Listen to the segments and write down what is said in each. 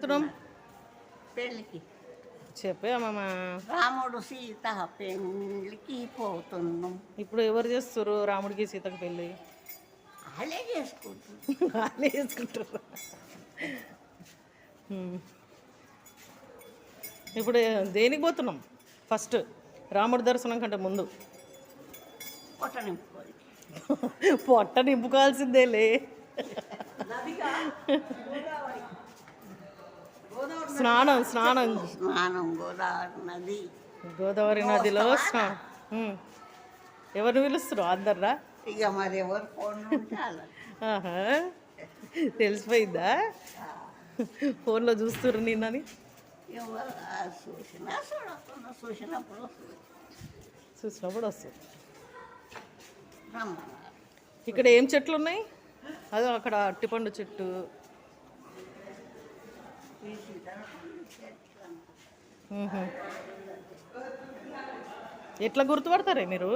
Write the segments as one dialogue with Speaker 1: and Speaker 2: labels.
Speaker 1: వెళ్తున్నాం?
Speaker 2: పెళ్ళికి.
Speaker 1: చెప్పే అమ్మమ్మ.
Speaker 2: రాముడు సీత పెళ్ళికి పోతున్నాం.
Speaker 1: ఇప్పుడు ఎవరు చేస్తారు రాముడికి సీతకి పెళ్ళి?
Speaker 2: వాళ్ళే చేసుకుంటారు.
Speaker 1: వాళ్ళే చేసుకుంటారు. ఇప్పుడు దేనికి పోతున్నాం? ఫస్ట్ రాముడి దర్శనం కంటే ముందు
Speaker 2: పొట్ట నింపుకోవాలి.
Speaker 1: పొట్ట నింపుకోవాల్సిందేలే. స్నానం స్నానం
Speaker 2: స్నానం గోదావరి నది.
Speaker 1: గోదావరి నదిలో స్నానం. ఎవరిని పిలుస్తారు? అందర్రా?
Speaker 2: ఇక మరి ఎవరు ఫోన్
Speaker 1: తెలిసిపోయిందా? ఫోన్లో చూస్తుర్రు నిన్నని?
Speaker 2: ఎవరు చూసినప్పుడు
Speaker 1: వస్తుంది. ఇక్కడ ఏం చెట్లు ఉన్నాయి? అదో అక్కడ అట్టిపండు చెట్టు. ఎట్లా గుర్తుపడతారే మీరు?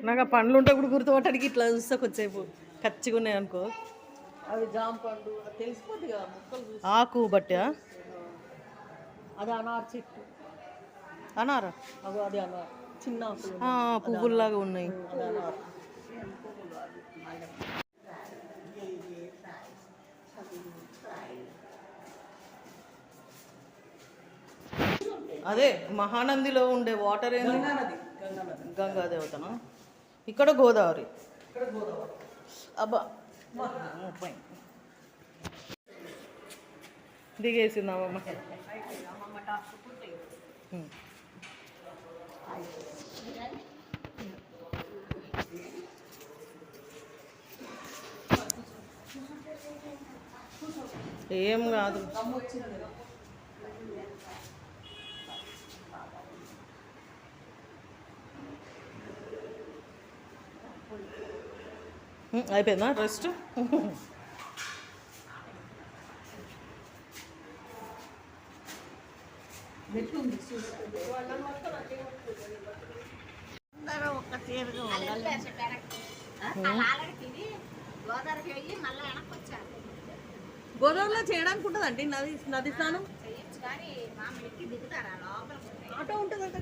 Speaker 1: నాకు ఆ పండ్లు ఉంటే కూడా గుర్తుపట్టడానికి ఇట్లా చూస్తా కొద్దిసేపు కచ్చిగా ఉన్నాయి అనుకో.
Speaker 2: అవి జామ పండు తెలిసిపోద్ది కదా ముక్కలు.
Speaker 1: ఆకు బట్టి
Speaker 2: అది అనార్ చెట్టు.
Speaker 1: అనారా?
Speaker 2: అది అనార్ చిన్న
Speaker 1: పువ్వుల్లాగా ఉన్నాయి. అదే మహానందిలో ఉండే వాటర్ ఏంది? గంగా దేవతనా? ఇక్కడ గోదావరి. అబ్బా దిగేసిందామమ్మ. ఏం కాదు. అయిపోయిందా రెస్ట్?
Speaker 2: ఒక తీరుగా ఉండాలి.
Speaker 1: గోదావరిలో చేయడానికి ఉంటుందండి నది స్నానం? ఆటో ఉంటుంది అంటే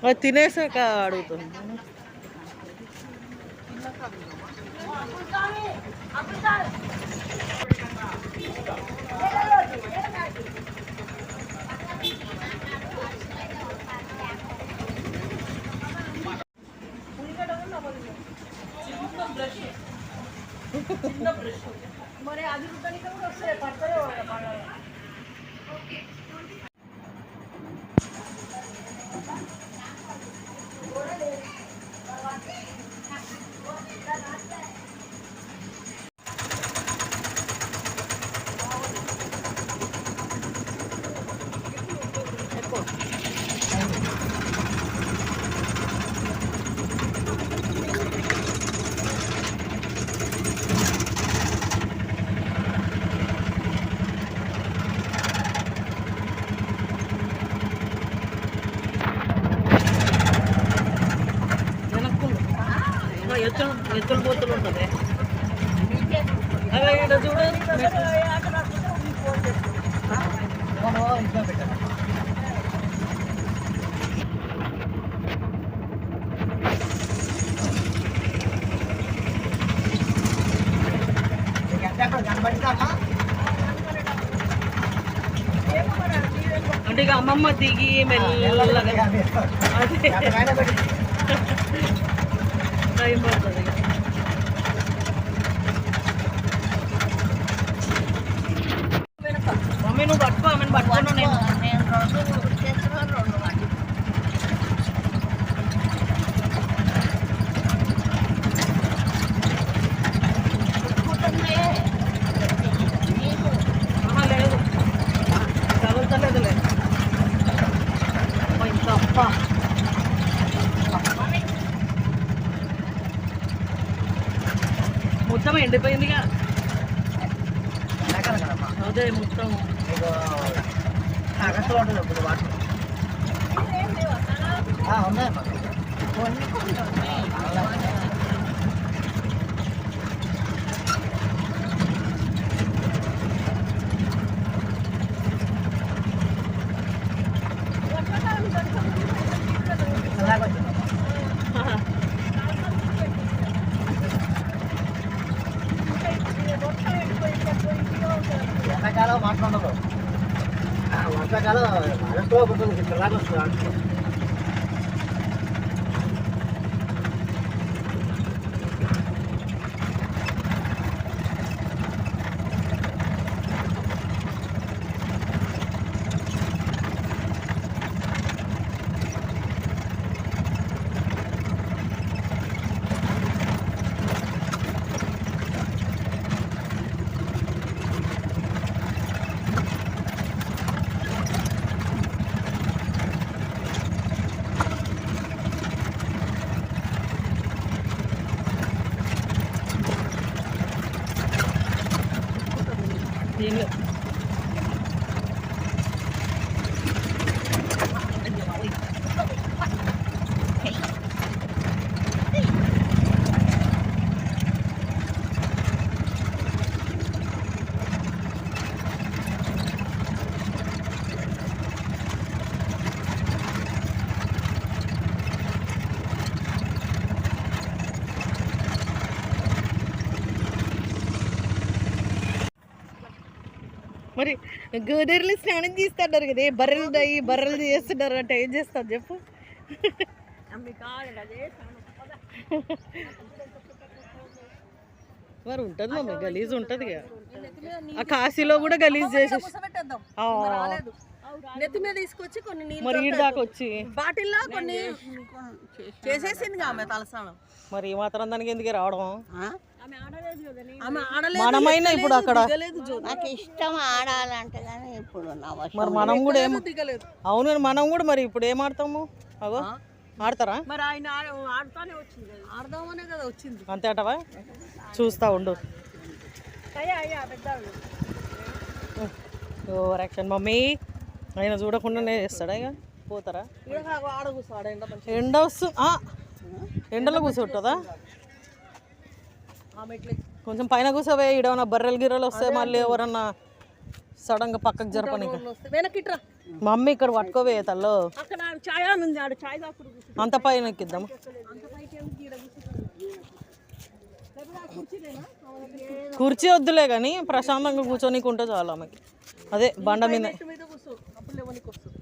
Speaker 1: అది తినేసాక అడుగుతుంది.
Speaker 2: మరి అది కూడా వస్తాయి పడతాయి.
Speaker 1: ఎత్తులు పోతులు ఉంటుంది. అదే ఇక్కడ చూడు. అంటే ఇక అమ్మమ్మ దిగి మెల్లగా టైం పడుతుంది. మమ్మీ నువ్వు పట్టుకో, ఆమెను పట్టుకున్నావు. నేను
Speaker 2: రెండు చేతులు రెండు వాటి
Speaker 1: లేదు చదువుతలేదు. లేదు ఇంత అప్ప మొత్తం ఎండిపోయిందిగా. అదే మొత్తం
Speaker 2: ఆగస్టులో ఉంటుంది ఇప్పుడు వాటర్ ఉన్నాయి.
Speaker 1: దీనిలో మరి గోదావరిలో స్నానం చేస్తున్నారు కదా బర్రెలు చేస్తున్నారు అంటే ఏం చేస్తారు చెప్పు. మరి ఉంటుంది మమ్మీ, గలీజ్ ఉంటుంది ఇక. ఆ కాశీలో కూడా గలీజ్ చేసేసి
Speaker 2: నెత్తి మీద తీసుకొచ్చి కొన్ని నీళ్ళు
Speaker 1: మరి ఈడు దాకా వచ్చి
Speaker 2: బాటిల్లో కొన్ని చేసేసింది ఆమె తలస్నానం.
Speaker 1: మరి ఈ మాత్రం దానికి ఎందుకు రావడం?
Speaker 2: ఆమె ఆడలేదు,
Speaker 1: మనమైనా ఇప్పుడు అక్కడ
Speaker 3: నాకు ఇష్టం ఆడాలంటే కానీ ఇప్పుడు నా
Speaker 1: మరి మనం కూడా ఏమో
Speaker 2: దిగలేదు.
Speaker 1: అవును మనం కూడా మరి ఇప్పుడు ఏం ఆడతాము? అగో ఆడతారా?
Speaker 2: మరి ఆయన ఆడుతానే వచ్చింది, ఆడదామనే కదా వచ్చింది.
Speaker 1: అంతే అంటవా? చూస్తా ఉండు. Over action mummy. ఆయన చూడకుండానే చేస్తాడా? ఇక పోతారా?
Speaker 2: ఆడ కూర్చోాడ
Speaker 1: ఎండ వస్తుంది, ఎండలో కూర్చోటుందా? కొంచెం పైన కూర్చోవే. ఈడేమన్నా బర్రెలు గిర్రెలు వస్తే మళ్ళీ ఎవరన్నా సడన్ గా పక్కకు జరపని.
Speaker 2: వెనక్కిట్రా
Speaker 1: మమ్మీ ఇక్కడ పట్టుకోవే తల్లో.
Speaker 2: అక్కడ చాయ్ ఉంది, ఆడ చాయ్ దాకుడు
Speaker 1: అంత పైన ఎక్కిద్దాం. కుర్చీ వద్దులే కానీ ప్రశాంతంగా కూర్చొని ఉంటే చాలు ఆమెకి. అదే బండ మీద
Speaker 2: మీద కూర్చో, అప్పుడు లేవనికి వస్తుంది.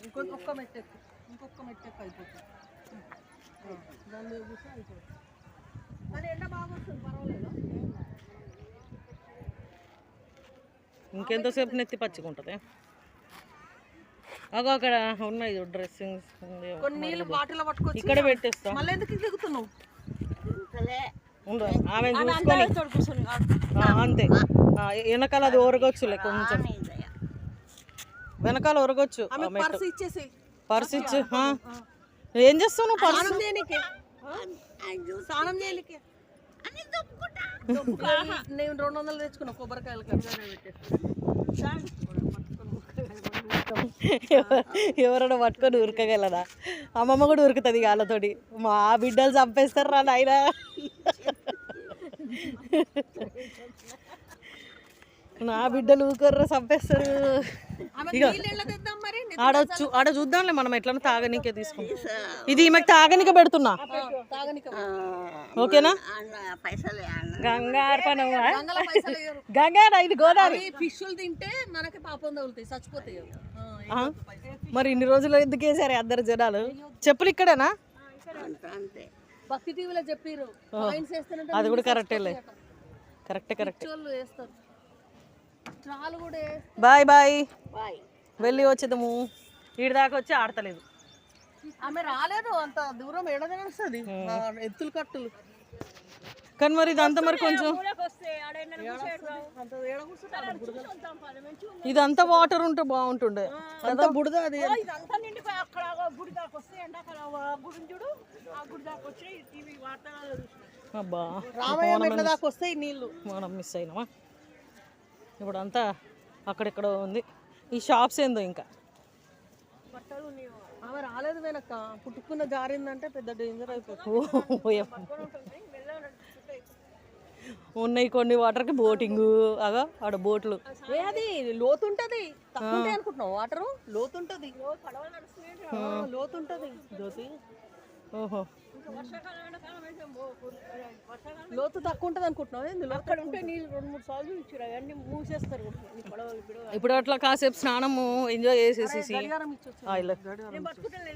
Speaker 2: ఇంకొక మెట్టెక్కు, ఇంకొక మెట్టెక్కు అయిపోతుంది. దాని మీద కూర్చో అయిపోతుంది. కానీ ఎండ బాగా వస్తుంది, పర్వాలేదు.
Speaker 1: ఇంకెంతసేపు నెత్తి పచ్చికుంటుంది. అగో అక్కడ ఉన్నాయి డ్రెస్సింగ్.
Speaker 2: కొన్ని నీళ్ళు బాటిల్ పట్టుకొచ్చి
Speaker 1: ఇక్కడ పెట్టేస్తా.
Speaker 2: మళ్ళీ ఎందుకు దిగుతున్నావు?
Speaker 1: ఆమె చూసుకొని అంతే. వెనకాల అది ఒరగొచ్చులే, కొంచెం వెనకాల ఒరగొచ్చు.
Speaker 2: పర్స్ ఇచ్చేసి
Speaker 1: పర్స్ ఇచ్చి ఏం చేస్తావు నువ్వు? పర్స్
Speaker 2: స్నానం చేయలేకే నేను 200 తెచ్చుకున్నా కొబ్బరికాయలు.
Speaker 1: ఎవరైనా పట్టుకొని ఉరకగలరా? అమ్మమ్మ కూడా ఉరుకుతుంది వాళ్ళతోటి. మా బిడ్డలు చంపేస్తారు రా నాయన. నా బిడ్డలు ఊకర్రా చంపేస్తారు. ఆడ చూద్దాంలే మనం ఎట్లా తాగనీకే తీసుకుంటాం. ఇది ఈమెకు తాగనిక పెడుతున్నా, ఓకేనా? గంగార్పణ గంగారా, ఇది గోదావరి.
Speaker 2: ఫిష్లు తింటే మనకి పాపం తగులుతాయి, చచ్చిపోతాయి.
Speaker 1: మరి ఇన్ని రోజులు ఎందుకు వేసారు అందరు జనాలు? చెప్పులు ఇక్కడేనా?
Speaker 2: భక్తి టీవీలో చెప్పారు.
Speaker 1: అది కూడా కరెక్టేలే, కరెక్ట్.
Speaker 2: వేస్తారు.
Speaker 1: Bye bye. వెళ్ళి వచ్చేద్దాము. ఈడ దాకా వచ్చి ఆడతలేదు
Speaker 2: ఆమె. రాలేదు అంత దూరం, ఏడదనిస్తుంది ఎత్తులు కట్టులు.
Speaker 1: కానీ మరి ఇదంతా మరి కొంచెం ఇదంతా వాటర్ ఉంటే బాగుంటుండే.
Speaker 2: అంతా బుడద అది.
Speaker 1: అబ్బా,
Speaker 2: రామయ్య మెట్ల దాకా వస్తాయి నీళ్ళు.
Speaker 1: మనం మిస్ అయినామా? ఇప్పుడు అంతా అక్కడెక్కడ ఉంది. ఈ షాప్స్ ఏందో ఇంకా.
Speaker 2: ఆమె రాలేదు వెనక, పుట్టుకున్న జారిందంటే పెద్ద డేంజర్ అయిపోతుంది.
Speaker 1: ఉన్నాయి కొన్ని వాటర్కి బోటింగ్. అగా ఆడ బోట్లు.
Speaker 2: అది లోతుంటది, తక్కువ అనుకుంటున్నావు. వాటర్ లోతుంటది, లోతుంటది జ్యోతి.
Speaker 1: ఓహో
Speaker 2: ఇంకా వర్షాకాలం ఎండాకాలం అయితే వర్షాకాలం లోతు తక్కువ ఉంటుంది అనుకుంటున్నావు ఏంది అక్కడ ఉంటే నీళ్ళు 2-3 సార్లు ఇచ్చారు అవన్నీ మూసేస్తారు పడవలు
Speaker 1: ఇప్పుడు అట్లా కాసేపు స్నానము ఎంజాయ్ చేసేసి
Speaker 2: గడియారం ఇచ్చొచ్చు
Speaker 1: ఆయిల్
Speaker 2: నేను పట్టుకుంటాను